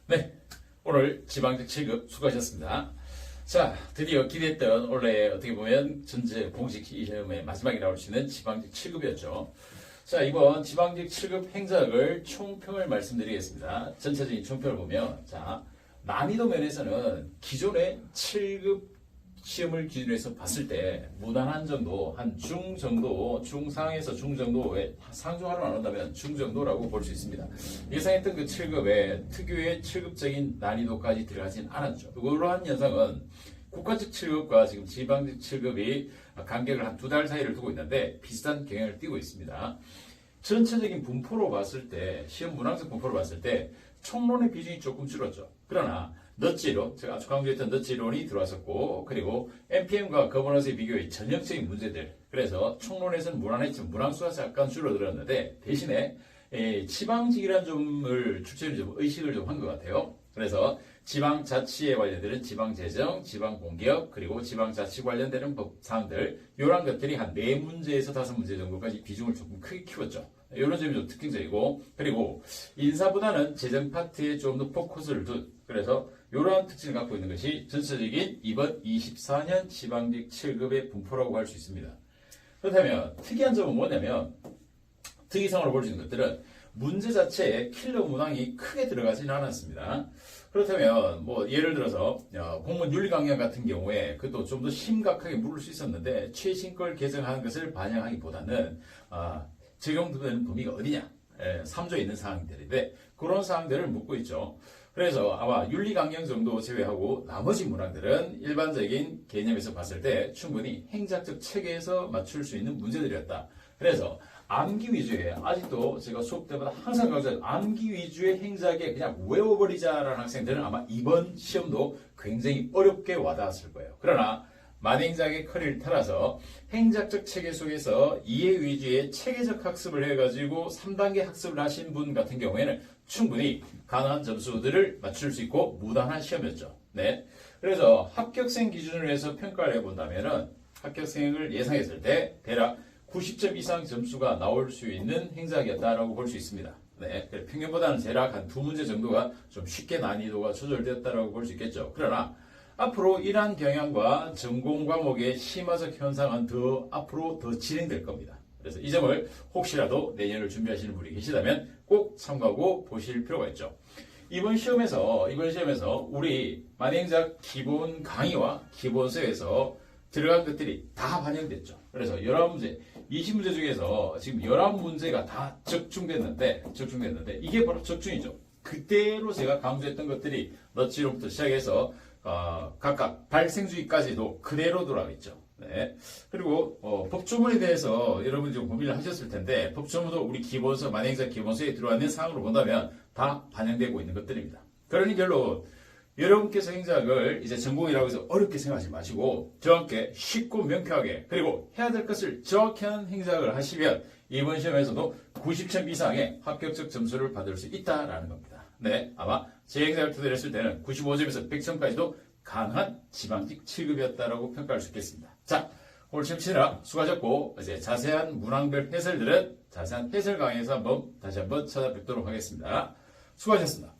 네, 오늘 지방직 7급 수고하셨습니다. 자, 드디어 기대했던 원래 어떻게 보면 전체 공식 시험의 마지막이라고 할 수 있는 지방직 7급이었죠. 자, 이번 지방직 7급 행적을 총평을 말씀드리겠습니다. 전체적인 총평을 보면, 자, 난이도 면에서는 기존의 7급 시험을 기준으로 해서 봤을 때 무난한 정도, 한 중 정도, 중상에서 중 정도의 상중하로 나눈다면 중 정도라고 볼 수 있습니다. 예상했던 그 7급에 특유의 7급적인 난이도까지 들어가진 않았죠. 그러한 현상은 국가직 7급과 지금 지방직 7급이 간격을 한 2달 사이를 두고 있는데 비슷한 경향을 띠고 있습니다. 전체적인 분포로 봤을 때, 시험 문항적 분포로 봤을 때 총론의 비중이 조금 줄었죠. 그러나 넛지론, 제가 아주 강조했던 넛지론이 들어왔었고, 그리고 NPM과 거버넌스의 비교의 전형적인 문제들, 그래서 총론에서는 무난했지만 문항수가 약간 줄어들었는데 대신에 지방직이라는 점을 출제를 좀 의식을 좀 한 것 같아요. 그래서 지방자치에 관련되는 지방재정, 지방공기업, 그리고 지방자치 관련되는 법사항들, 이런 것들이 한 4문제에서 5문제 정도까지 비중을 조금 크게 키웠죠. 이런 점이 좀 특징적이고, 그리고 인사보다는 재정 파트에 좀 더 포커스를 둔, 그래서 이러한 특징을 갖고 있는 것이 전체적인 이번 24년 지방직 7급의 분포라고 할 수 있습니다. 그렇다면 특이한 점은 뭐냐면, 특이성으로 볼 수 있는 것들은 문제 자체에 킬러 문항이 크게 들어가지는 않았습니다. 그렇다면 뭐 예를 들어서 공무원 윤리 강령 같은 경우에 그것도 좀 더 심각하게 물을 수 있었는데 최신 걸 개정하는 것을 반영하기보다는 적용되는 범위가 어디냐, 3조에 있는 사항들인데 그런 사항들을 묻고 있죠. 그래서 아마 윤리 강령 정도 제외하고 나머지 문항들은 일반적인 개념에서 봤을 때 충분히 행작적 체계에서 맞출 수 있는 문제들이었다. 그래서 암기 위주의, 아직도 제가 수업 때마다 항상 강조하는 암기 위주의 행작에 그냥 외워버리자라는 학생들은 아마 이번 시험도 굉장히 어렵게 와닿았을 거예요. 그러나 만행작의 커리를 따라서 행작적 체계 속에서 이해 위주의 체계적 학습을 해가지고 3단계 학습을 하신 분 같은 경우에는 충분히 가능한 점수들을 맞출 수 있고 무난한 시험이었죠. 네. 그래서 합격생 기준으로 해서 평가를 해본다면은 합격생을 예상했을 때 대략 90점 이상 점수가 나올 수 있는 행작이었다라고 볼 수 있습니다. 네, 평균보다는 대략 한 2문제 정도가 좀 쉽게 난이도가 조절되었다라고 볼 수 있겠죠. 그러나 앞으로 이러한 경향과 전공 과목의 심화적 현상은 앞으로 더 진행될 겁니다. 그래서 이 점을 혹시라도 내년을 준비하시는 분이 계시다면 꼭 참고하고 보실 필요가 있죠. 이번 시험에서 우리 만행작 기본 강의와 기본서에서 들어간 것들이 다 반영됐죠. 그래서 11문제, 20문제 중에서 지금 11문제가 다 적중됐는데 이게 바로 적중이죠. 그때로 제가 강조했던 것들이 넛지론부터 시작해서 각각 발생주의까지도 그대로 돌아가 있죠. 네. 그리고 법조문에 대해서 여러분이 좀 고민을 하셨을 텐데 법조문도 우리 기본서, 만행작 기본서에 들어와 있는 사항으로 본다면 다 반영되고 있는 것들입니다. 그러니 결론 여러분께서 행작을 이제 전공이라고 해서 어렵게 생각하지 마시고 정확하게 쉽고 명쾌하게 그리고 해야 될 것을 정확히 하는 행작을 하시면 이번 시험에서도 90점 이상의 합격적 점수를 받을 수 있다라는 겁니다. 네, 아마 제 행작을 토대로 했을 때는 95점에서 100점까지도 가능한 지방직 7급이었다라고 평가할 수 있겠습니다. 자, 오늘 시험 치느라 수고하셨고 이제 자세한 문항별 해설들은 자세한 해설 강의에서 다시 한번 찾아뵙도록 하겠습니다. 수고하셨습니다.